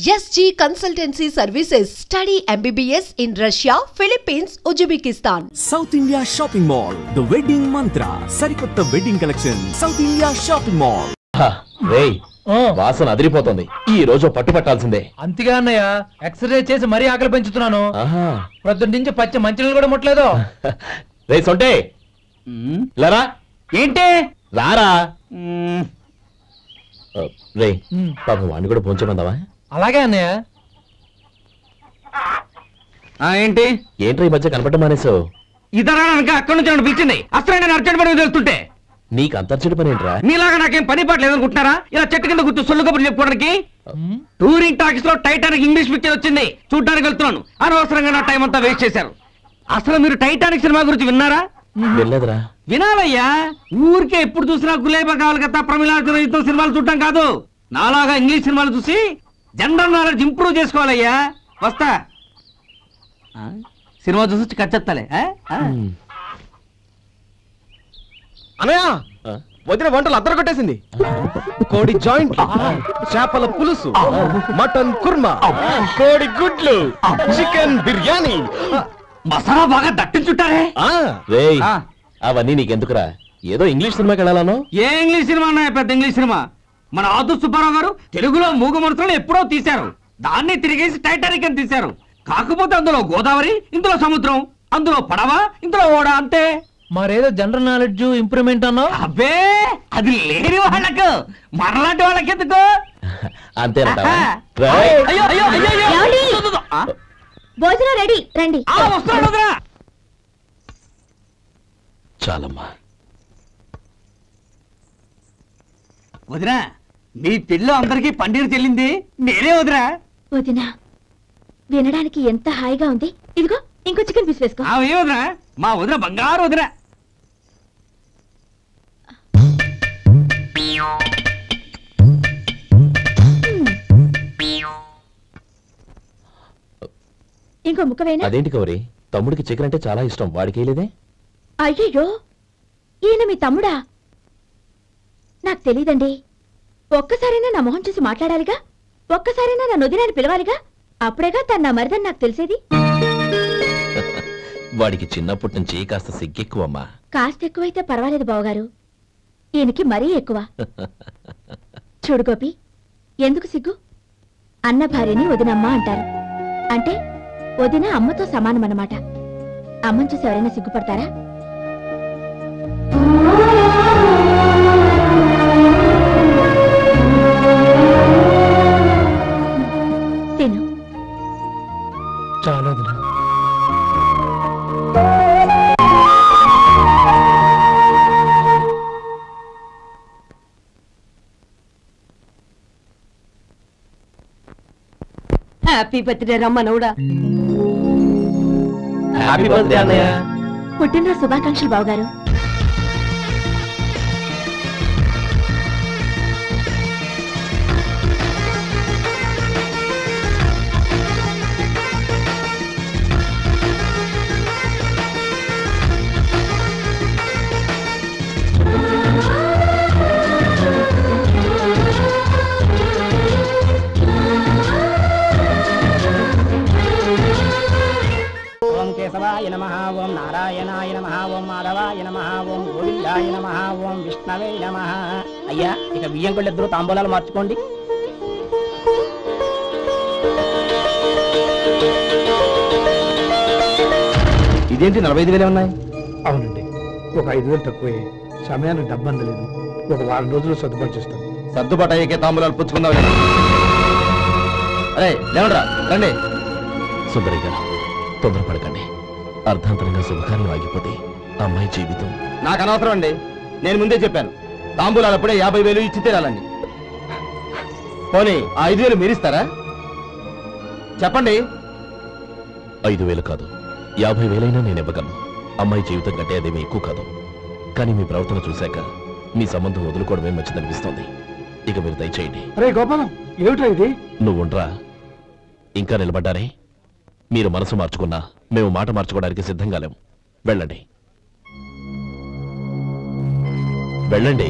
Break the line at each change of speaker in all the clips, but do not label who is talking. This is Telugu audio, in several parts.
SG Consultancy Services. Study MBBS in Russia, Philippines, Uzbekistan.
South India Shopping Mall, the wedding mantra. Sarikotta wedding collection. South India Shopping Mall.
రేయ్ వాసన అదిరిపోతుంది. ఈ రోజు పట్టు పట్టాల్సిందే.
అంతగా అన్నయ్య ఎక్సర్సైజ్ చేసి మరీ ఆకలి పెంచుతున్నాను. ప్రొద్దున నుంచి పచ్చి మంచినీళ్ళు కూడా ముట్టలేదు.
రేయ్ సొంటే లరా
ఏంటి
రారా. రేయ్ పాపం వాడిని కూడా పోంచమందావా?
అలాగే అన్నయ్య.
ఏంటి ఏంట్రా ఈ మధ్య కనపడటం మానేసావు?
ఇదరా అక్కడి నుంచి పిలిచింది. అసలు నేను అర్జెంట్ పని వెళ్తుంటే
నీకు అంతర్చడి పని ఏంట్రా?
మీలాగా నాకేం పని పాట లేదనుకుంటున్నారా? ఇలా చెట్టు కింద కూర్చో సొల్లు కబుర్లు చెప్పుకోవడానికి. టూరింగ్ టాకీస్ లో టైటానిక్ ఇంగ్లీష్ పిక్చర్ వచ్చింది, చూడ్డానికి వెళ్తున్నాను. అనవసరంగా నా టైం అంతా వేస్ట్ చేశారు. అసలు మీరు టైటానిక్ సినిమా గురించి విన్నారా?
వెళ్ళలేదురా.
వినాలయ్యా. ఊరికే ఎప్పుడు చూసినా గులేబా కావాలి కదా, ప్రమిళాయుతం సినిమాలు చూడటం కాదు. నాలాగా ఇంగ్లీష్ సినిమాలు చూసి జనరల్ నాలెడ్జ్ ఇంప్రూవ్ చేసుకోవాలయ్యా. వస్తా. సినిమా చూసి కచ్చెత్తాలే.
అనయా వదిన వంటలు అద్దరు కొట్టేసింది. కోడి జాయింట్, చేపల పులుసు, మటన్ కుర్మా, కోడి గుడ్లు, చికెన్ బిర్యానీ,
మసాలా బాగా దట్టించుంటారే.
అవన్నీ నీకెందుకురా? ఏదో ఇంగ్లీష్ సినిమాకి వెళ్ళాలను.
ఏ ఇంగ్లీష్ సినిమా అన్నాయా? పెద్ద ఇంగ్లీష్ సినిమా. మన ఆదు సుబ్బారావు గారు తెలుగులో మూగ మనుషులను ఎప్పుడో తీశారు. దాన్ని తిరిగేసి టైటానిక్ అని తీశారు. కాకపోతే అందులో గోదావరి, ఇందులో సముద్రం, అందులో పడవ, ఇందులో ఓడ, అంతే. మరేదో జనరల్ నాలెడ్జ్ ఇంప్రూవ్మెంట్ అన్నా? అబ్బే అది లేని వాళ్ళకు, మరలాంటి వాళ్ళకి ఎందుకు?
అంతేనంటావా?
భోజనం రెడీ, రండి.
వస్తున్నాడు.
చాలమ్మా.
వదినా, మీ పిల్ల అందరికీ పన్నీరు చెల్లింది నేనే వదినా.
వదినా, వినడానికి ఎంత హాయిగా ఉంది. ఇదిగో ఇంకో చికెన్ పీస్ వేసుకో.
వదినా, మా వదిన బంగారు వదినా.
ఇంకో ముక్క వేనా?
అదేంటి కౌరి, తమ్ముడికి చికెన్ అంటే చాలా ఇష్టం, వాడికి లేదే?
అయ్యయ్యో, ఈయన మీ తమ్ముడా? నాకు తెలీదండి. ఒక్కసారైనా నా మొహం చూసి మాట్లాడాలిగా, ఒక్కసారైనా నా నొదినాన్ని పిలవాలిగా, అప్పుడేగా తన నా మరిదని నాకు తెలిసేది.
వాడికి చిన్నప్పటి నుంచి కాస్త సిగ్గెక్కువమ్మా.
కాస్త ఎక్కువైతే పర్వాలేదు బావగారు, ఈయనకి మరీ ఎక్కువ. చూడు గోపి, ఎందుకు సిగ్గు? అన్న భార్యని వదినమ్మ అంటారు. అంటే వదిన అమ్మతో సమానమన్నమాట. అమ్మని చూసి ఎవరైనా సిగ్గుపడతారా? తిను.
చాలా
హ్యాపీ బర్త్డే రమ్మనవుడా.
హ్యాపీ బర్త్డే అన్నయ్య.
పుట్టినరోజు శుభాకాంక్షలు బావగారు.
కేశవాయ నమః, ఓం నారాయణాయ నమః, ఓం మాధవాయ నమః, ఓం గోవిందాయ నమః, ఓం విష్ణవే నమః. అయ్యా, ఇక బియ్యం కొళ్ళిద్దరూ తాంబూలాలు మార్చుకోండి.
ఇదేంటి 45,000 ఉన్నాయి?
అవునండి, ఒక 5,000 తక్కువే. సమయానికి డబ్బు అందలేదు. ఒక వారం రోజులు సర్దుబాటు చేస్తాం.
సర్దుబాటు అయ్యే తాంబూలాలు పుచ్చుకుందాం. అరే లేవండ్రా, రండి.
సుందరి గారు, తొందరపడకండి. అర్ధాంతరంగా శుభకార్యం ఆగిపోతే అమ్మాయి జీవితం.
నాకు అనవసరం అండి, నేను ముందే చెప్పాను. తాంబూలాలప్పుడే 50,000 ఇచ్చి తీరాలండి. పోనీ 5,000 మీరిస్తారా? చెప్పండి.
5,000 కాదు, 50,000 నేను ఇవ్వగలను. అమ్మాయి జీవితం కంటే అదేమీ ఎక్కువ కాదు. కానీ మీ ప్రవర్తన చూశాక మీ సంబంధం వదులుకోవడమే మంచిదనిపిస్తోంది. ఇక మీరు దయచేయండి.
అరే గోపాలం, ఏమిటా ఇది?
నువ్వుండ్రా. ఇంకా నిలబడ్డారే? మీరు మనసు మార్చుకున్నా మేము మాట మార్చుకోవడానికి సిద్ధంగా లేము. వెళ్ళండి, వెళ్ళండి.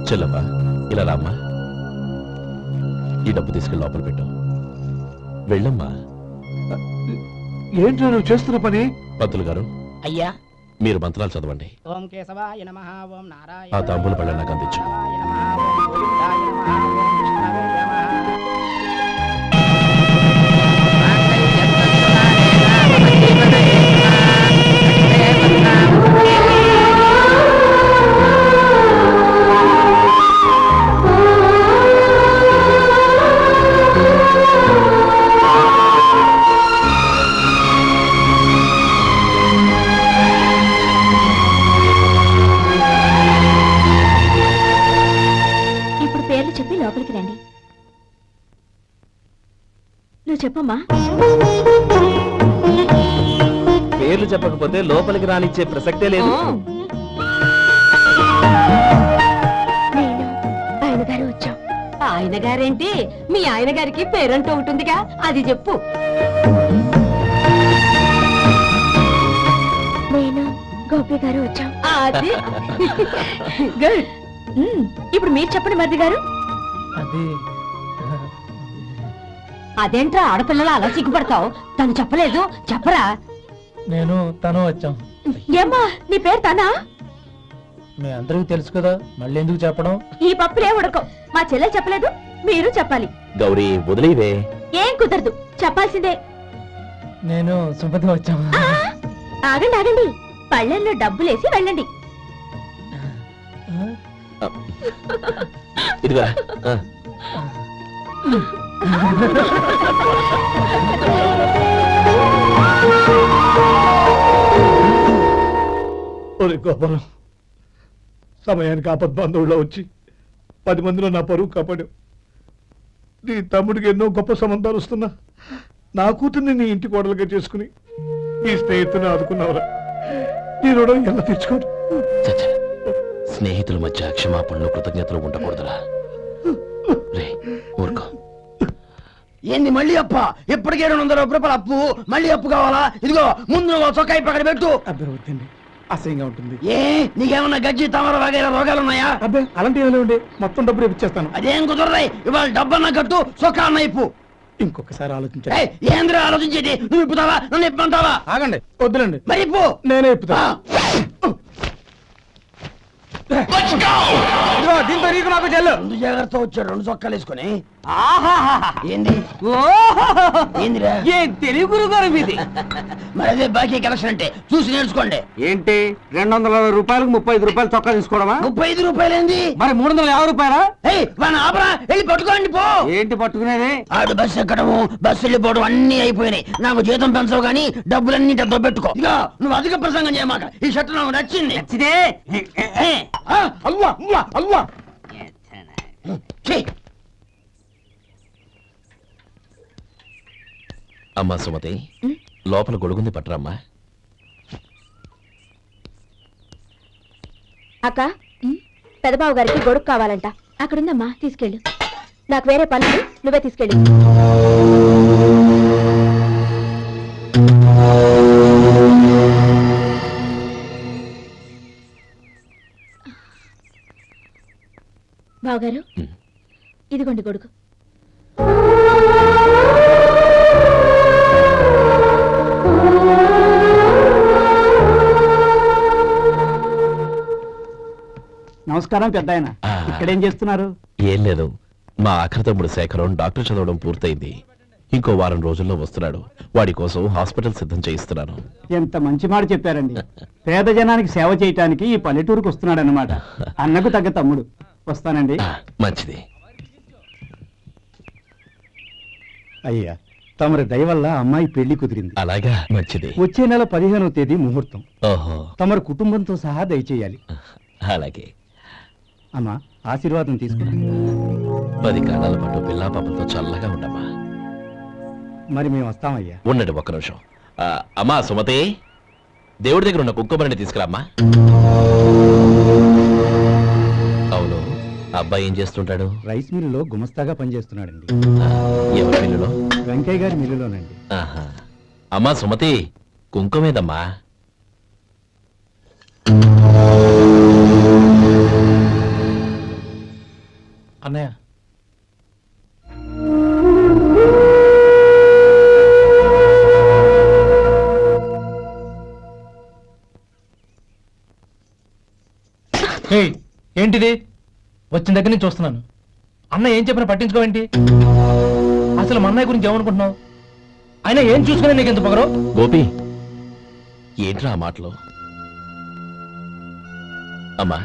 చెల్లమ్మా, ఇలా రామ్మా. ఈ డబ్బు తీసుకెళ్ళి లోపల పెట్టు. వెళ్ళమ్మా.
ఏంటో నువ్వు చేస్తున్న పని?
పంతులు గారు,
అయ్యా,
మీరు మంత్రాలు చదవండి.
ఓం కేశవాయ నమః, ఓం నారాయణ
ఆ తాంబూల పళ్ళ నాకు అందించు.
చెప్పి లోపలికి రండి. నువ్వు చెప్పమ్మా.
పేర్లు చెప్పకపోతే లోపలికి రానిచ్చే ప్రసక్తే లేదు.
నేను ఆయన గారు వచ్చాం.
ఆయన గారేంటి? మీ ఆయన గారికి పేరంటూ ఉంటుందిగా, అది చెప్పు.
నేను గోపి గారు వచ్చాం.
అది గుడ్.
ఇప్పుడు మీరు చెప్పండి మరిది గారు.
అదేంట్రా ఆడపిల్లలు అలా సిగ్గుపడతావు? తను చెప్పలేదు, చెప్పరా.
నేను తను వచ్చాం.
ఏమ్మా నీ పేరు తనా?
మీ అందరికీ తెలుసు కదా, మళ్ళీ ఎందుకు చెప్పడం?
ఈ పప్పులే ఉడకం. మా చెల్లె చెప్పలేదు, మీరు చెప్పాలి.
గౌరీ వదిలేవే.
ఏం కుదరదు, చెప్పాల్సిందే.
నేను సుమతి వచ్చాం.
ఆగండి ఆగండి, పళ్ళెల్లో డబ్బులేసి వెళ్ళండి.
ఇదిగా
గోపాలం, సమయానికి ఆపద్బంధువుల్లో వచ్చి 10 మందిలో నా పరువు కాపాడు. నీ తమ్ముడికి ఎన్నో గొప్ప సంబంధాలు వస్తున్నా నా కూతుర్ని నీ ఇంటి కోడలుగా చేసుకుని నీ స్నేహితుని ఆదుకున్నావురా. నీ రుణం ఎలా తెచ్చుకోరు?
స్నేహితుల మధ్య క్షమాపణలు కృతజ్ఞతలు ఉండకూడదురా. రే ఊరుకో.
ఏంది మళ్ళీ అప్ప? ఇప్పటికే 200 రూపాయల అప్పు, మళ్ళీ అప్పు కావాలా? ఇదిగో ముందు చొక్కా పక్కన పెట్టు.
అబ్బే వద్దండి, అసహ్యంగా ఉంటుంది.
ఏ నీకేమన్నా గజ్జి తమర వగైరా రోగాలున్నాయా?
అబ్బే అలాంటివి ఏమైనా ఉండే, మొత్తం డబ్బు రేపు ఇచ్చేస్తాను.
అదేం కుదరదాయి. ఇవాళ డబ్బన్నా కట్టు, చొక్కా అన్న ఇప్పు.
ఇంకొకసారి ఆలోచించండి.
ఏంద్ర ఆలోచించేది? నువ్వు ఇప్పుతావా, నన్ను ఇప్పంటావా?
ఆగండి, వద్దులండి.
మరి ఇప్పు.
నేనే ఇప్పుతా.
దీంతో నీకు నాకు చెల్లు.
ముందు జాగ్రత్త వచ్చాడు 2 చొక్కాలు వేసుకొని.
ఏంది
ఏందిరా?
ఏం తెలుగు గురుగారు మీది?
మరి అదే బాకీ కలెక్షన్ అంటే చూసి నేర్చుకోండి.
ఏంటి 260 రూపాయలకు 35 రూపాయలు చొక్కా తీసుకోవడమా?
35 రూపాయలు ఏంది?
మరి 350 రూపాయలా?
మన ఆపరా, వెళ్ళి పట్టుకోండి పో.
ఏంటి పట్టుకునేది?
ఆడు బస్సు ఎక్కడము, బస్సు వెళ్ళిపోవడం అన్ని అయిపోయినాయి. నాకు జీతం పెంచవు గానీ డబ్బులన్నీ డబ్బు పెట్టుకో. ఇక నువ్వు అధిక ప్రసంగం చేయమాక. ఈ షర్ట్ నాకు నచ్చింది.
నచ్చితే
అల్వా అల్వా అల్వా.
అమ్మా సుమతి, లోపల గొడుగుంది పట్టరమ్మా.
అక్క, పెదబాబు గారికి గొడుగు కావాలంట. అక్కడుందమ్మా, తీసుకెళ్ళు. నాకు వేరే పనులు, నువ్వే తీసుకెళ్ళు. బావగారు, ఇదిగోండి గొడుగు.
నమస్కారం పెద్దాయన. ఇక్కడేం చేస్తున్నారు?
ఏం లేదు, మా ఆఖరి తమ్ముడు శేఖరం డాక్టర్ చదవడం పూర్తయింది. ఇంకో వారం రోజుల్లో వస్తున్నాడు. వాడి కోసం హాస్పిటల్ సిద్ధం చేయిస్తున్నాను.
ఎంత మంచి మాట చెప్పారండి. పేద జనానికి సేవ చేయటానికి ఈ పల్లెటూరుకు వస్తున్నాడు అన్నమాట. అన్నకు తగ్గ తమ్ముడు. వస్తానండి.
మంచిది.
అయ్యా, తమరి దయ వల్ల అమ్మాయి పెళ్లి కుదిరింది.
అలాగా, మంచిది.
వచ్చే నెల 15వ తేదీ ముహూర్తం.
ఓహో,
తమరి కుటుంబంతో సహా దయచేయాలి.
అలాగే.
అమ్మా, ఆశీర్వాదం తీసుకురా.
10 కాలాల పాటు పిల్లా పాపంతో చల్లగా ఉండమ్మా.
మరి మేము వస్తామయ్యా.
ఉండండి ఒక్క నిమిషం. అమ్మా సుమతి, దేవుడి దగ్గర ఉన్న కుంకుమని తీసుకురామ్మా. అవును, అబ్బాయి ఏం చేస్తుంటాడు?
రైస్ మిల్లులో గుమస్తాగా పనిచేస్తున్నాడండి.
ఎవరి మిల్లులో?
వెంకయ్య గారి మిల్లులోనండి.
అమ్మా సుమతి, కుంకుమేదమ్మా.
అన్నయ్య, ఏంటిది? వచ్చిన దగ్గర నుంచి చూస్తున్నాను. అన్న ఏం చెప్పినా పట్టించుకోవేంటి? అసలు మా అన్నయ్య గురించి ఏమనుకుంటున్నావు? ఆయన ఏం చూసుకునే నీకు ఎంత పొగరు?
గోపి, ఏంట్రా ఆ మాటలు? అమ్మా,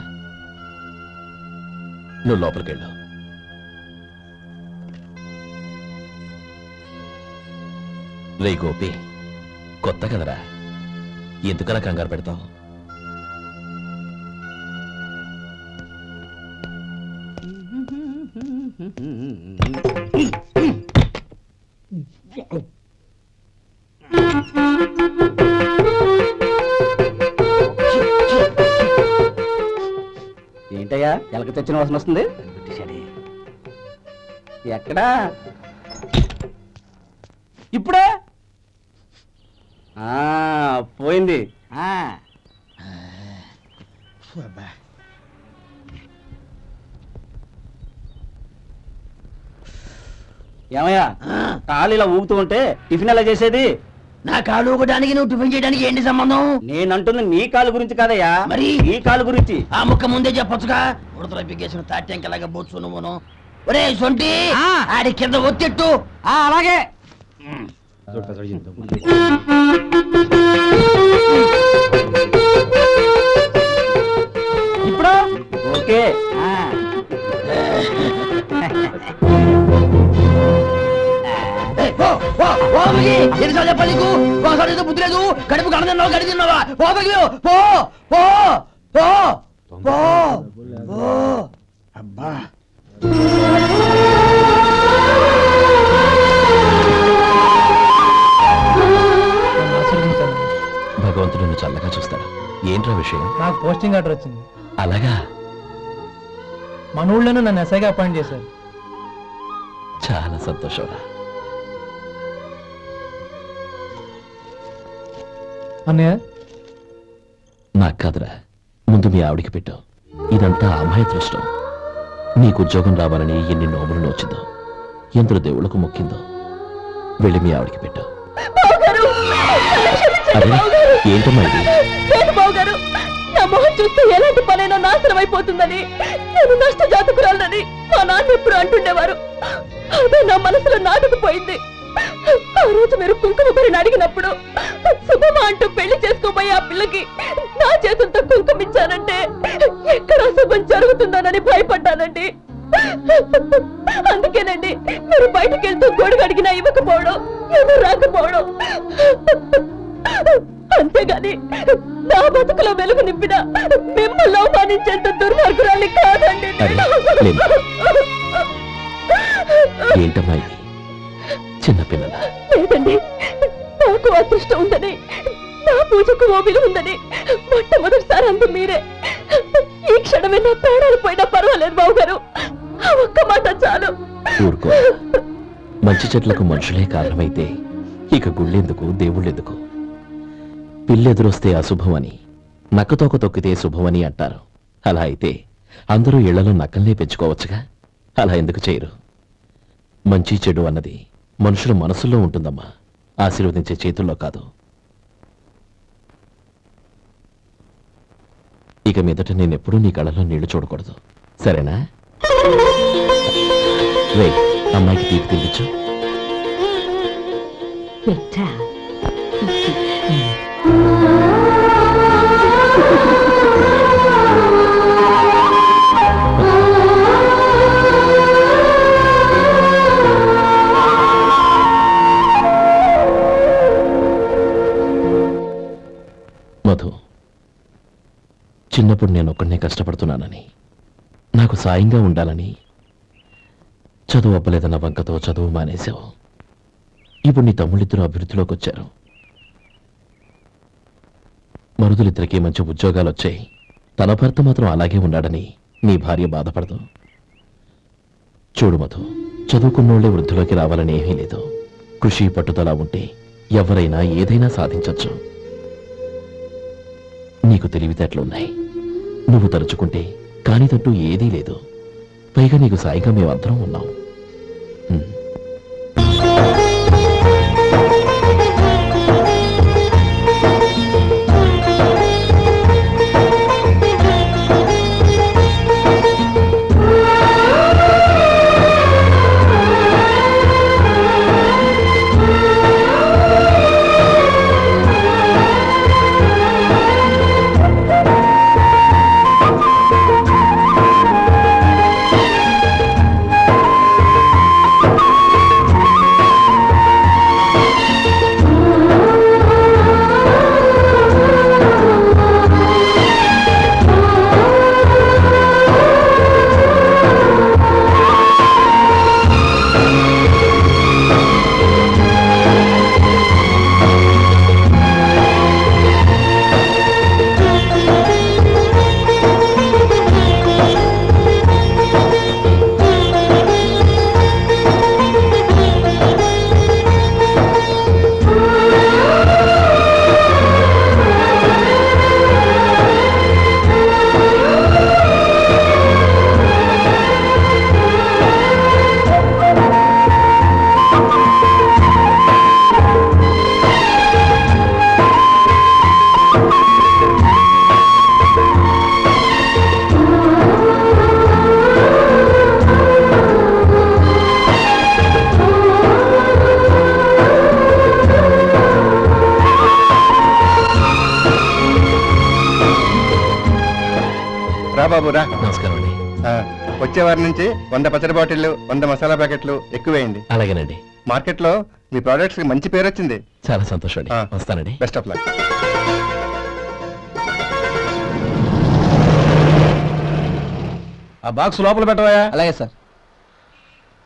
నువ్వు లోపలికెళ్ళు. రే గోపి, కొత్త కదరా, ఎందుకలా కంగారు పెడతావు?
ఏంటయ్యా ఎలక తెచ్చిన వాసన వస్తుంది? ఎక్కడా? ఇప్పుడే పోయింది. ఏమయ్యా కాలు ఇలా ఊగుతూ ఉంటే టిఫిన్ ఎలా చేసేది?
నా కాలు ఊగడానికి నువ్వు టిఫిన్ చేయడానికి ఏంటి సంబంధం?
నేనంటుంది నీ కాలు గురించి కాదయ్యా, మరి ఈ కాలు గురించి.
ఆ ముక్క ముందే చెప్పొచ్చుగా. ఉడతలో బిగ్గేసిన తాట్యంకలాగా బొచ్చు నువ్వును. ఒరే సొంటి, ఆడి కింద ఒత్తిట్టు.
అలాగే.
ఇప్పుడు ఓకే.
ఎన్నిసార్లు చెప్పాలి నీకు? ఒకసారి ఏదో బుద్ధి లేదు. కడుపు గడ తిన్నావా, గడి తిన్నావా? పో పో పో పో పో. అబ్బా
భగవంతుడు నిన్ను చల్లగా చూస్తాడు. ఏంట్రా విషయం?
నాకు పోస్టింగ్ ఆర్డర్ వచ్చింది.
అలాగా?
మన ఊళ్ళోనూ నన్ను ఎస్ఐగా అపాయింట్ చేశారు.
చాలా సంతోషంరా.
అన్నయ్య,
నాకు కాదురా, ముందు మీ ఆవిడికి పెట్టు. ఇదంతా అమ్మాయి దృష్టం. నీకు ఉద్యోగం రావాలని ఎన్ని నోములు నోచిందో, ఎందరు దేవుళ్లకు మొక్కిందో. వెళ్ళి మీ ఆవిడికి పెట్టు. అదే ఏంటమ్మా ఇది?
బావగారు, నా మొహం చూస్తే ఎలాంటి పనైనా నాశనం అయిపోతుందని, నేను నష్ట జాతకురాలని మా నాన్న ఎప్పుడు అంటుండేవారు. అదే నా మనసులో నాటుకుపోయింది. ఆ రోజు మీరు కుంకుమ భరిని అడిగినప్పుడు శుభమా అంటూ పెళ్లి చేసుకోబోయే ఆ పిల్లకి నా చేతులతో కుంకుమ ఇచ్చానంటే ఎక్కడ అశుభం జరుగుతుందోనని భయపడ్డానండి. అందుకేనండి మీరు బయటకు వెళ్తూ గొడుగు అడిగినా ఇవ్వకపోవడం, ఎవరు రాకపోవడం. అంతేగాని నా బతుకులో వెలుగు నింపిన మిమ్మల్ని అవమానించేంత దుర్మార్గురాలి కాదండి.
ఏంటమ్మా ఇది? చిన్నపిల్లల
లేదండి, నాకు అదృష్టం ఉందని, నా పూజకు ఓ విలువ ఉందని మొట్టమొదటిసారి అందు మీరే. ఈ క్షణమే నా ప్రాణాలు పోయినా పర్వాలేదు బావగారు, ఒక్క మాట చాలు.
ఊరుకో. మంచి చెట్లకు మనుషులే కారణమైతే ఇక గుళ్ళెందుకు, దేవుళ్ళెందుకు? పిల్లెదురొస్తే అశుభమని, నక్కతోక తొక్కితే శుభమని అంటారు. అలా అయితే అందరూ ఇళ్లలో నక్కల్నే పెంచుకోవచ్చుగా. అలా ఎందుకు చేయరు? మంచి చెడు అన్నది మనుషుల మనసుల్లో ఉంటుందమ్మా, ఆశీర్వదించే చేతుల్లో కాదు. ఇక మీదట నేనెప్పుడూ నీ కళ్ళలో నీళ్లు చూడకూడదు, సరేనా? రే, అమ్మాయికి తీపి తినిపించు. మధు, చిన్నప్పుడు నేను ఒక్కడనే కష్టపడుతున్నానని, నాకు సాయంగా ఉండాలని చదువు అవ్వలేదన్న వంకతో చదువు మానేశావు. ఇప్పుడు నీ తమ్ముళ్ళిద్దరూ అభివృద్ధిలోకి వచ్చారు. మరుదులిద్దరికీ మంచి ఉద్యోగాలు వచ్చాయి. తన భర్త మాత్రం అలాగే ఉన్నాడని నీ భార్య బాధపడదు. చూడు మధు, చదువుకున్నోళ్లే వృద్ధిలోకి రావాలని ఏమీ లేదు. కృషి పట్టుదల ఉంటే ఎవరైనా ఏదైనా సాధించొచ్చు. నీకు తెలివితేటలున్నాయి. నువ్వు తలుచుకుంటే కానిదంటూ ఏదీ లేదు. పైగా నీకు సాయిగా మేమందరం ఉన్నాం.
వచ్చే వారి నుంచి 100 పచ్చడి బాటిళ్లు 100 మసాలా ప్యాకెట్లు ఎక్కువ వేయండి.
అలాగేనండి.
మార్కెట్లో మీ ప్రోడక్ట్స్ మంచి పేరు వచ్చింది.
చాలా సంతోషం అండి. వస్తానండి.
Best of luck.
ఆ బాక్స్ లోపల పెట్టవా?
అలాగే సార్.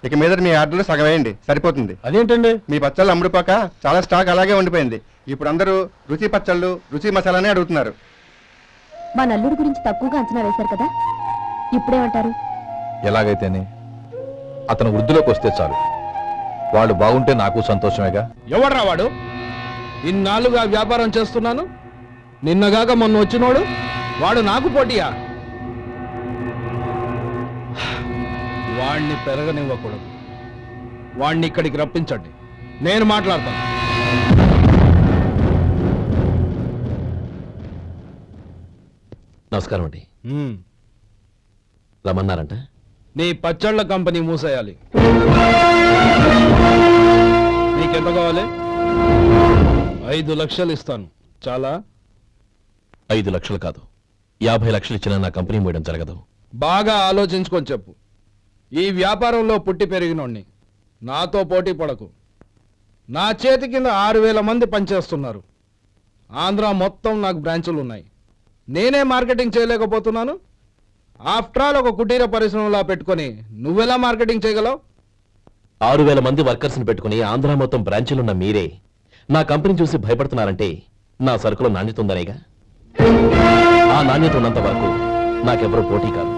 ఇక మీద మీ ఆర్డర్లు సగం వేయండి, సరిపోతుంది.
అదేంటండి?
మీ పచ్చళ్ళు అమ్ముడుపోక చాలా స్టాక్ అలాగే ఉండిపోయింది. ఇప్పుడు అందరూ రుచి పచ్చళ్ళు రుచి మసాలానే అడుగుతున్నారు.
మా నల్లుడి గురించి తక్కువగా అంచనా వేశారు కదా, ఇప్పుడేమంటారు?
ఎలాగైతేనే అతను వృద్ధిలోకి వస్తే చాలు. వాడు బాగుంటే నాకు సంతోషమేగా.
ఎవడ్రా వాడు? ఇన్నాళ్ళుగా వ్యాపారం చేస్తున్నాను, నిన్నగాక మొన్న వచ్చినోడు వాడు నాకు పోటీయా? వాణ్ణి పెరగనివ్వకూడదు. వాణ్ణి ఇక్కడికి రప్పించండి, నేను మాట్లాడతాను.
నమస్కారం అండి. రమ్మన్నారంట?
నీ పచ్చళ్ళ కంపెనీ మూసేయాలి. నీకెంత కావాలి? 5 లక్షలు ఇస్తాను. చాలా?
5 లక్షలు కాదు, 50 లక్షలు ఇచ్చినా నా కంపెనీ మూయడం జరగదు.
బాగా ఆలోచించుకొని చెప్పు. ఈ వ్యాపారంలో పుట్టి పెరిగినోణ్ణి, నాతో పోటీ పడకు. నా చేతి కింద 6000 మంది పనిచేస్తున్నారు. ఆంధ్ర మొత్తం నాకు బ్రాంచులు ఉన్నాయి. నేనే మార్కెటింగ్ చేయలేకపోతున్నాను. ఆఫ్టర్ ఆల్ ఒక కుటీర పరిశ్రమలా పెట్టుకొని నువ్వెలా మార్కెటింగ్ చేయగలవు?
6000 మంది వర్కర్స్ని పెట్టుకుని ఆంధ్ర మొత్తం బ్రాంచీలున్న మీరే నా కంపెనీ చూసి భయపడుతున్నారంటే నా సరుకులో నాణ్యత ఉందనేగా. ఆ నాణ్యత ఉన్నంత వరకు నాకెవరూ పోటీ కాదు.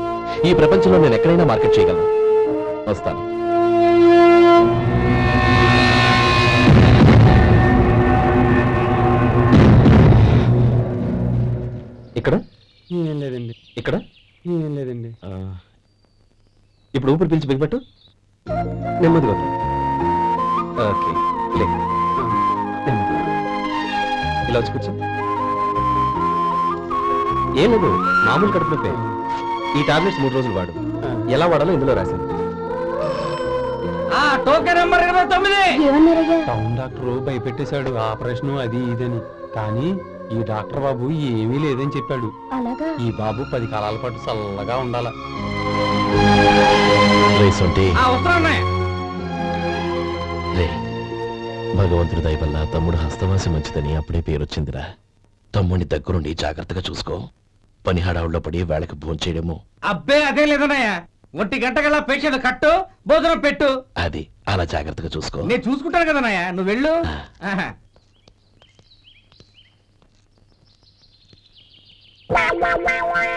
ఈ ప్రపంచంలో నేను ఎక్కడైనా మార్కెట్ చేయగలను. వస్తాను. ఇక్కడ
ఏం లేదండి.
ఇక్కడ
ఏం లేదండి.
ఇప్పుడు ఊపిరి పీల్చి బిగిపెట్టు. నెమ్మదిగా. ఓకే, ఇలా వచ్చి కూర్చో. ఏం లేదు, మామూలు కడుపు నొప్పే. ఈ టాబ్లెట్స్ 3 రోజులు వాడు. ఎలా వాడాలో ఇందులో రాశాను.
Token number 29.
టౌన్ డాక్టర్ భయపెట్టేశాడు, ఆపరేషన్ అది ఇదని. కానీ ఈ డాక్టర్ బాబు ఏమీ లేదని చెప్పాడు. ఈ బాబు 10 కాలాల పాటు చల్లగా ఉండాల.
భగవంతుడి దయ వల్ల తమ్ముడు హస్తవాసి మంచిదని అప్పుడే పేరొచ్చిందిరా. తమ్ముడిని దగ్గరుండి జాగ్రత్తగా చూసుకో. పని హడావుల్లో పడి వేళకి భోంచేయడము.
అబ్బే అదే లేదన్నయ్యా. 1 గంటకల్లా పేషెంట్ కట్టు, భోజనం పెట్టు.
అది అలా జాగ్రత్తగా చూసుకో.
నేను చూసుకుంటాను కదన్నయ్యా, నువ్వు వెళ్ళు.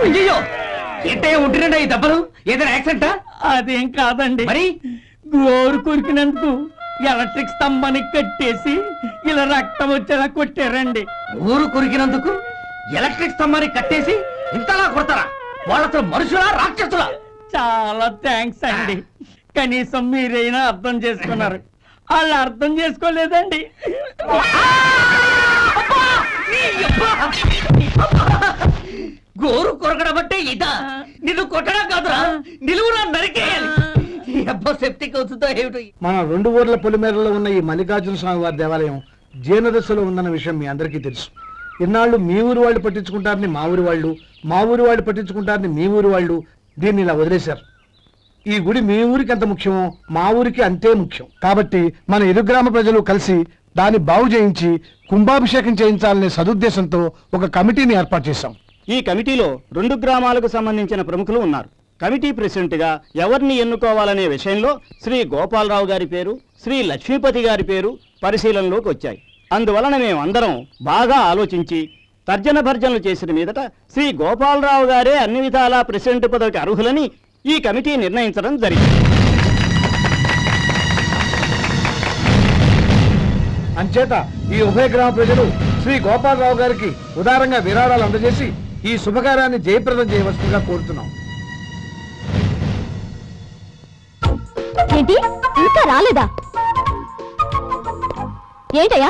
అయ్యో, ఏంటయ్యా ఉంటున్నాడా ఈ దెబ్బలు? ఏదైనా యాక్సిడెంటా?
అదేం కాదండి, మరి గోరు కొరికినందుకు ఎలక్ట్రిక్ స్తంభాన్ని కట్టేసి ఇలా రక్తం వచ్చేలా కొట్టారండి.
ఊరు కొరికినందుకు ఎలక్ట్రిక్ స్తంభాన్ని కట్టేసి ఇంతలా కొడతారా? వాళ్ళతో మనుషులా రాక్షసులా?
చాలా థ్యాంక్స్ అండి, కనీసం మీరైనా అర్థం చేసుకున్నారు. వాళ్ళు అర్థం చేసుకోలేదండి.
గోరు కొరకడం అంటే ఇదా? నిన్ను కొట్టడం కాదురా, నిలువురా నరికేయాలి.
మన 2 ఊర్ల పొలిమేరలో ఉన్న ఈ మల్లికార్జున స్వామి వారి దేవాలయం జీర్ణదశలో ఉందన్న విషయం మీ అందరికీ తెలుసు. ఇన్నాళ్ళు మీ ఊరు వాళ్ళు పట్టించుకుంటారని మా ఊరి వాళ్ళు, మా ఊరి వాళ్ళు పట్టించుకుంటారని మీ ఊరి వాళ్ళు దీన్ని ఇలా వదిలేశారు. ఈ గుడి మీ ఊరికి ఎంత ముఖ్యమో మా ఊరికి అంతే ముఖ్యం. కాబట్టి మన ఇరు గ్రామ ప్రజలు కలిసి దాన్ని బాగు చేయించి కుంభాభిషేకం చేయించాలనే సదుద్దేశంతో ఒక కమిటీని ఏర్పాటు చేశాం.
ఈ కమిటీలో 2 గ్రామాలకు సంబంధించిన ప్రముఖులు ఉన్నారు. కమిటీ ప్రెసిడెంట్గా ఎవరిని ఎన్నుకోవాలనే విషయంలో శ్రీ గోపాలరావు గారి పేరు, శ్రీ లక్ష్మీపతి గారి పేరు పరిశీలనలోకి వచ్చాయి. అందువలన మేమందరం బాగా ఆలోచించి తర్జన భర్జనలు చేసిన మీదట శ్రీ గోపాలరావు గారే అన్ని విధాలా ప్రెసిడెంట్ పదవికి అర్హులని ఈ కమిటీ నిర్ణయించడం జరిగింది.
అంచేత ఈ ఉభయ గ్రామ ప్రజలు శ్రీ గోపాలరావు గారికి ఉదారంగా విరాళాలు అందజేసి ఈ శుభకార్యాన్ని జయప్రదం చేయవలసిందిగా కోరుతున్నాం.
ఏంటి ఇంకా రాలేదా? ఏంటయ్యా,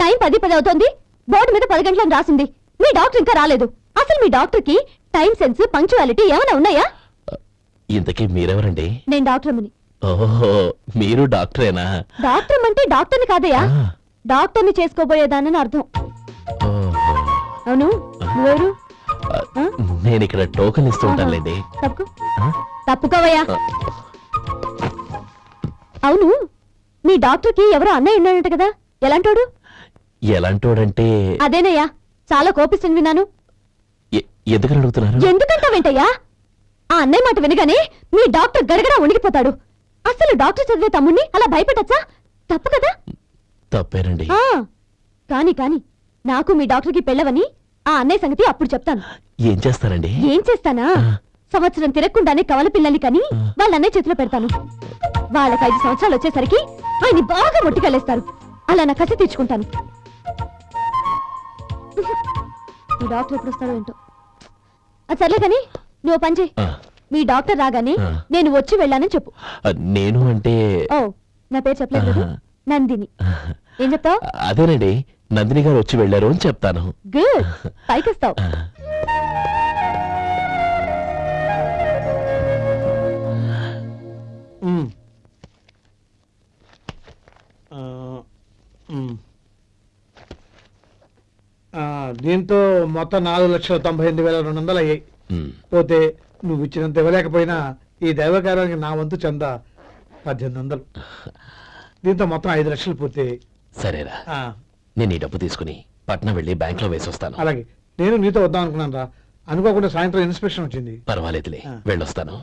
టైం 10 అవుతోంది. బోర్డు మీద 10 గంటలను రాసింది. మీ డాక్టర్ ఇంకా రాలేదు. అసలు మీ డాక్టర్ కి టైం సెన్స్, పంక్చువాలిటీ ఏమైనా ఉన్నాయా?
ఇంతకీ మీరెవరండి?
నేను డాక్టర్ని.
ఓహో, మీరు డాక్టరేనా?
డాక్టర్ అంటే డాక్టర్ని కాదయ్యా, డాక్టర్ని చేసుకోబోయేదానని అర్థం. అవును, నువ్వెవరు?
నేను ఇక్కడ టోకెన్ ఇస్తూ ఉంటానులేండి.
తప్పుకోవయ్యా. అవును, మీ డాక్టర్కి ఎవరో అన్నయ్య ఉన్నాడంట కదా, ఎలాంటోడు?
ఎలాంటోడంటే
అదేనయ్యా, చాలా కోపిస్తుంది విన్నాను.
ఎందుకని అడుగుతున్నారు?
ఎందుకంటావేంటయ్యా? ఆ అన్నయ్య మాట వినగానే మీ డాక్టర్ గడగడా ఉణిగిపోతాడు. అసలు డాక్టర్ చదివే తమ్ముణ్ణి అలా భయపెట్టచ్చా? తప్పు కదా?
తప్పేనండి.
కాని కాని నాకు మీ డాక్టర్కి పెళ్ళవని ఆ అన్నయ్య సంగతి అప్పుడు చెప్తాను.
ఏం చేస్తారండి?
ఏం చేస్తానా, సంవత్సరం తిరగకుండానే కవల పిల్లల్ని కని వాళ్ళ అన్నయ్య చేతిలో పెడతాను. వాళ్ళకి 5 సంవత్సరాలు వచ్చేసరికి ఆయన్ని బాగా మొట్టికెళ్ళేస్తారు. అలా నా కసి తీర్చుకుంటాను. మీ డాక్టర్ ఎప్పుడు వస్తాడో ఏంటో. అది సర్లే కానీ నువ్వు పని చేయి. మీ డాక్టర్ రాగానే నేను వచ్చి వెళ్ళానని చెప్పు.
నేను అంటే
ఓ, నా పేరు చెప్పలేదు కదా, నందిని. ఏం చెప్తావు?
అదేనండి, నందిని గారు వచ్చి వెళ్ళారు అని చెప్తాను.
గుడ్, పైకొస్తావు.
దీంతో మొత్తం 4,98,200 అయ్యాయి. పోతే నువ్వు ఇచ్చినంత ఇవ్వలేకపోయినా ఈ దైవకార్యానికి నా వంతు చందా 1800. దీంతో మొత్తం 5 లక్షలు పూర్తయ్యాయి.
సరేరా, నేను ఈ డబ్బు తీసుకుని పట్నం వెళ్ళి బ్యాంక్ లో వేసి వస్తాను.
అలాగే, నేను నీతో వద్దాం అనుకున్నాను రా, అనుకోకుండా సాయంత్రం ఇన్స్పెక్షన్ వచ్చింది.
పర్వాలేదులే, వెళ్ళొస్తాను.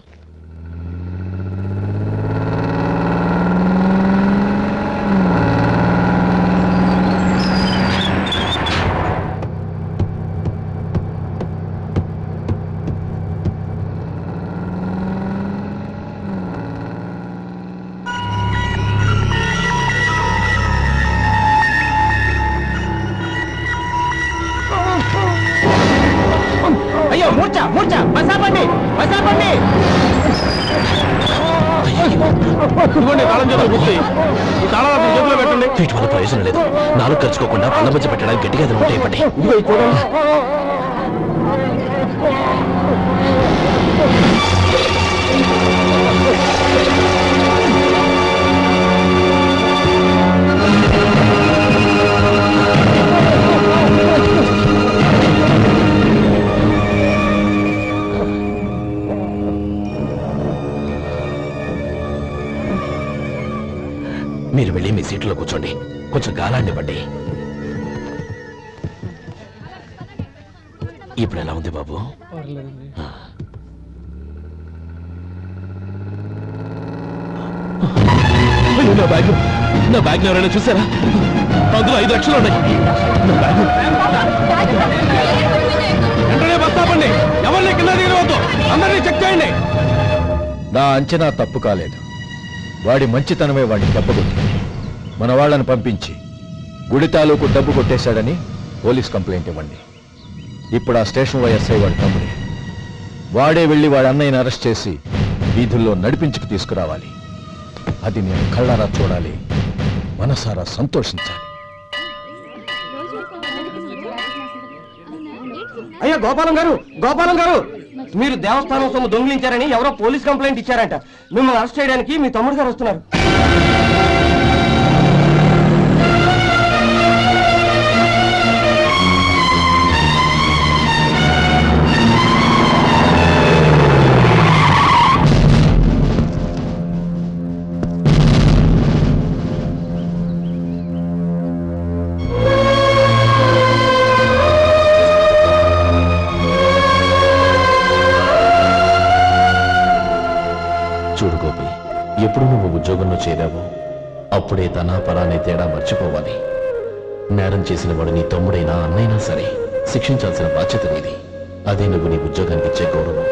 అయ్యో మూర్చా మూర్చా, బసాపండి బసాపండి.
వీటి వల్ల ప్రయోజనం లేదు. 4 ఖర్చుకోకుండా పళ్ళ మధ్య పెట్టడానికి గట్టిగా అది ఉంటే ఇవ్వండి. మీరు వెళ్ళి మీ సీట్లో కూర్చోండి, కొంచెం గాలాండివ్వండి. ఇప్పుడు ఎలా ఉంది బాబు? నా బ్యాగ్ ఎవరైనా చూసారా? అందులో 5 లక్షలు ఉన్నాయి.
వెంటనే బస్తాపండి, ఎవరిని కింద దిగవద్దు, అందరినీ చెక్ చేయండి.
నా అంచనా తప్పు కాలేదు. వాడి మంచితనమే వాడిని దెబ్బకొట్టి మన వాళ్ళని పంపించి గుడి తాలూకు డబ్బు కొట్టేశాడని పోలీస్ కంప్లైంట్ ఇవ్వండి. ఇప్పుడు ఆ స్టేషన్ ఎస్ఐ వాడి తమ్ముడే. వాడే వెళ్ళి వాడి అన్నయ్యని అరెస్ట్ చేసి వీధుల్లో నడిపించుకు తీసుకురావాలి. అది నేను కళ్ళారా చూడాలి, మనసారా సంతోషించాలి.
అయ్యా గోపాలం గారు, గోపాలం గారు, మీరు దేవస్థానం సొమ్ము దొంగిలించారని ఎవరో పోలీస్ కంప్లైంట్ ఇచ్చారంట. మిమ్మల్ని అరెస్ట్ చేయడానికి మీ తమ్ముడు గారు వస్తున్నారు.
చూడు గోపి, ఎప్పుడు నువ్వు ఉద్యోగంలో చేరావో అప్పుడే తన పరానే తేడా మర్చిపోవాలి. నేరం చేసిన వాడు నీ తమ్ముడైనా అన్నైనా సరే శిక్షించాల్సిన బాధ్యత నీది. అదే నువ్వు నీ ఉద్యోగానికి ఇచ్చే గౌరవం.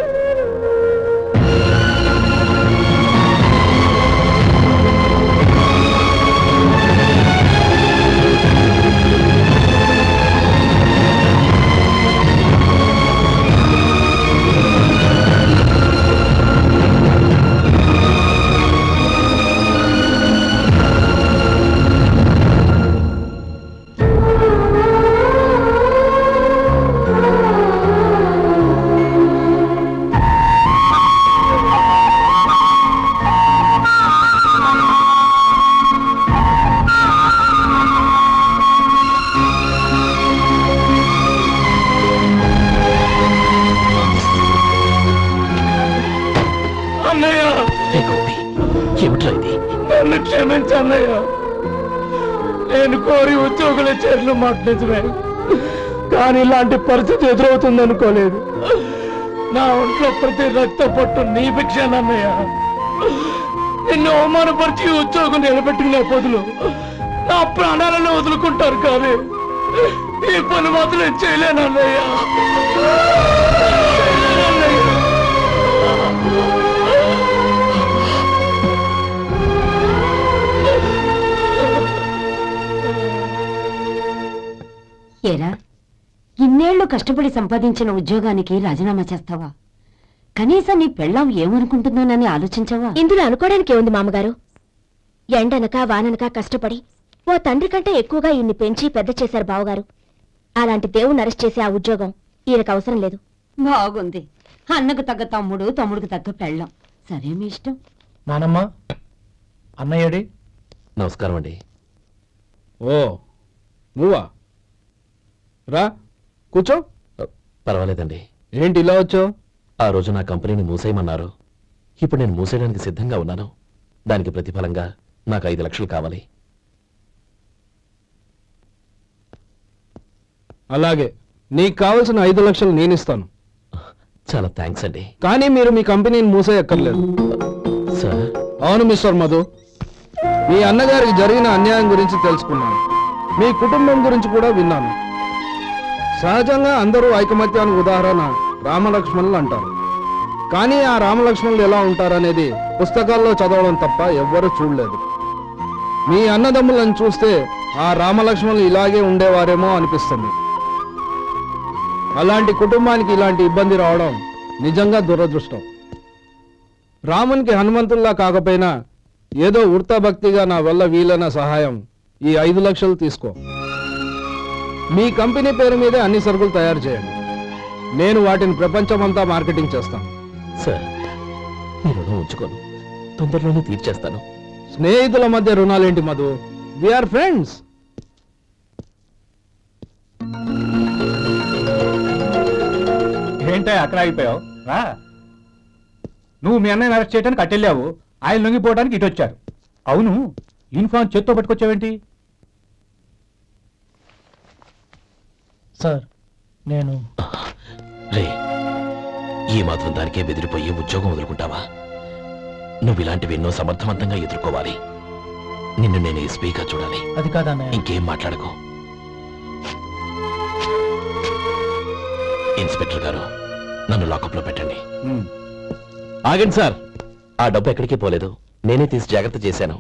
నన్ను క్షమించన్నయ్య. నేను కోరి ఉద్యోగుల చర్యలు మాట నిజమే, కానీ ఇలాంటి పరిస్థితి ఎదురవుతుంది అనుకోలేదు. నా ఒంట్లో ప్రతి రక్త పట్టు నీ భిక్షనన్నయ్య. నిన్ను అవమానపరిచి ఉద్యోగం నిలబెట్టుకునే బదులు నా ప్రాణాలను వదులుకుంటారు, కానీ ఈ పని మాత్రం చేయలేనన్నయ్య.
ఏరా, ఇన్నేళ్లు కష్టపడి సంపాదించిన ఉద్యోగానికి రాజీనామా చేస్తావా? కనీసం నీ పెళ్ళాం ఏమనుకుంటుందోనని ఆలోచించావా?
ఇందులో అనుకోవడానికి ఏముంది మామగారు? ఎండనక వాననక కష్టపడి ఓ తండ్రి కంటే ఎక్కువగా ఈయన్ని పెంచి పెద్ద చేశారు బావగారు. అలాంటి దేవుణ్ణి అరెస్ట్ చేసే ఆ ఉద్యోగం ఈయనకు అవసరం లేదు.
బాగుంది. అన్నకు తగ్గ తమ్ముడు, తమ్ముడికి తగ్గ పెళ్ళాం. సరే, మీ ఇష్టం.
నానమ్మ, అన్నయ్యడి.
నమస్కారం అండి.
ఓ నువ్వా? రా కూర్చో.
పర్వాలేదండి.
ఏంటి ఇలా వచ్చావు?
ఆ రోజు నా కంపెనీని మూసేయమన్నారు. ఇప్పుడు నేను మూసేయడానికి సిద్ధంగా ఉన్నాను. దానికి ప్రతిఫలంగా నాకు 5 లక్షలు కావాలి.
అలాగే, నీకు కావాల్సిన 5 లక్షలు నేను ఇస్తాను.
చాలా థ్యాంక్స్ అండి.
కానీ మీరు మీ కంపెనీని మూసేయక్కర్లేదు.
సార్?
అవును మిస్టర్ మధు, మీ అన్నగారికి జరిగిన అన్యాయం గురించి తెలుసుకున్నాను. మీ కుటుంబం గురించి కూడా విన్నాను. సహజంగా అందరూ ఐకమత్యానికి ఉదాహరణ రామలక్ష్మణులు అంటారు. కానీ ఆ రామలక్ష్మణులు ఎలా ఉంటారనేది పుస్తకాల్లో చదవడం తప్ప ఎవ్వరూ చూడలేదు. మీ అన్నదమ్ములను చూస్తే ఆ రామలక్ష్మణులు ఇలాగే ఉండేవారేమో అనిపిస్తుంది. అలాంటి కుటుంబానికి ఇలాంటి ఇబ్బంది రావడం నిజంగా దురదృష్టం. రామునికి హనుమంతుల్లా కాకపోయినా ఏదో ఉడతాభక్తిగా నా వల్ల వీలైన సహాయం ఈ 5 లక్షలు తీసుకో. మీ కంపెనీ పేరు మీదే అన్ని సరుకులు తయారు చేయండి. నేను వాటిని ప్రపంచమంతా మార్కెటింగ్ చేస్తాను.
సార్, మీ రుణం ఉంచుకోను, తొందరలోనే తీర్చేస్తాను.
స్నేహితుల మధ్య రుణాలేంటి మధు? We are friends.
ఏంటో అక్కడ ఆగిపోయావు? రా. నువ్వు మీ అన్నయ్యని అరెస్ట్ చేయడానికి అట్టెళ్ళావు, ఆయన లొంగిపోవడానికి ఇటు వచ్చారు. అవును, యూనిఫామ్ చేత్తో పట్టుకొచ్చావేంటి?
సార్, నేను
రే, ఈ మాత్రం దానికే బెదిరిపోయి ఉద్యోగం వదులుకుంటావా? నువ్వు ఇలాంటివి ఎన్నో సమర్థవంతంగా ఎదుర్కోవాలి. నిన్ను నేను ఎస్పీగా చూడాలి.
అది కాదన్న.
ఇంకేం మాట్లాడకు. ఇన్స్పెక్టర్ గారు, నన్ను లాకప్లో పెట్టండి. ఆగండి సార్, ఆ డబ్బు ఎక్కడికి పోలేదు. నేనే తీసి జాగ్రత్త చేశాను.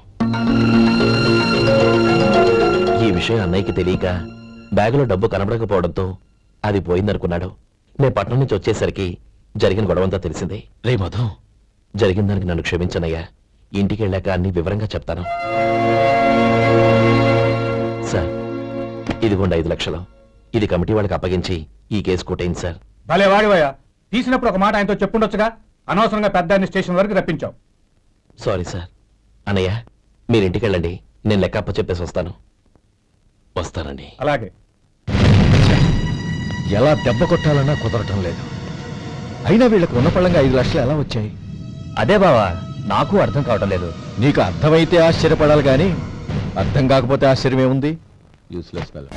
ఈ విషయం అన్నయ్యకి తెలియక బ్యాగులో డబ్బు కనబడకపోవడంతో అది పోయిందనుకున్నాడు. నేను పట్నం నుంచి వచ్చేసరికి జరిగిన గొడవంతా తెలిసింది. రే మధు, జరిగిన దానికి నన్ను క్షమించనయ్యా. ఇంటికి వెళ్ళాక అన్ని వివరంగా చెప్తాను. సార్, ఇదిగోండి 5 లక్షలు. ఇది కమిటీ వాళ్ళకి అప్పగించి ఈ కేసు కొట్టేయండి సార్.
భలే వాడివయ్యా, తీసినప్పుడు ఒక మాట ఆయనతో చెప్పుండొచ్చుగా. అనవసరంగా పెద్ద స్టేషన్ వరకు రప్పించావు.
Sorry sir. అన్నయ్య, మీరు ఇంటికి వెళ్ళండి, నేను లెక్కప్ప చెప్పేసి వస్తాను. వస్తానండి.
అలాగే.
ఎలా దెబ్బ కొట్టాలన్నా కుదరటం లేదు. అయినా వీళ్ళకు ఉన్నపళ్ళంగా 5 లక్షలు ఎలా వచ్చాయి?
అదే బావా, నాకు అర్థం కావటం లేదు.
నీకు అర్థమైతే ఆశ్చర్యపడాలి, కానీ అర్థం కాకపోతే ఆశ్చర్యం ఏముంది? Useless fellow.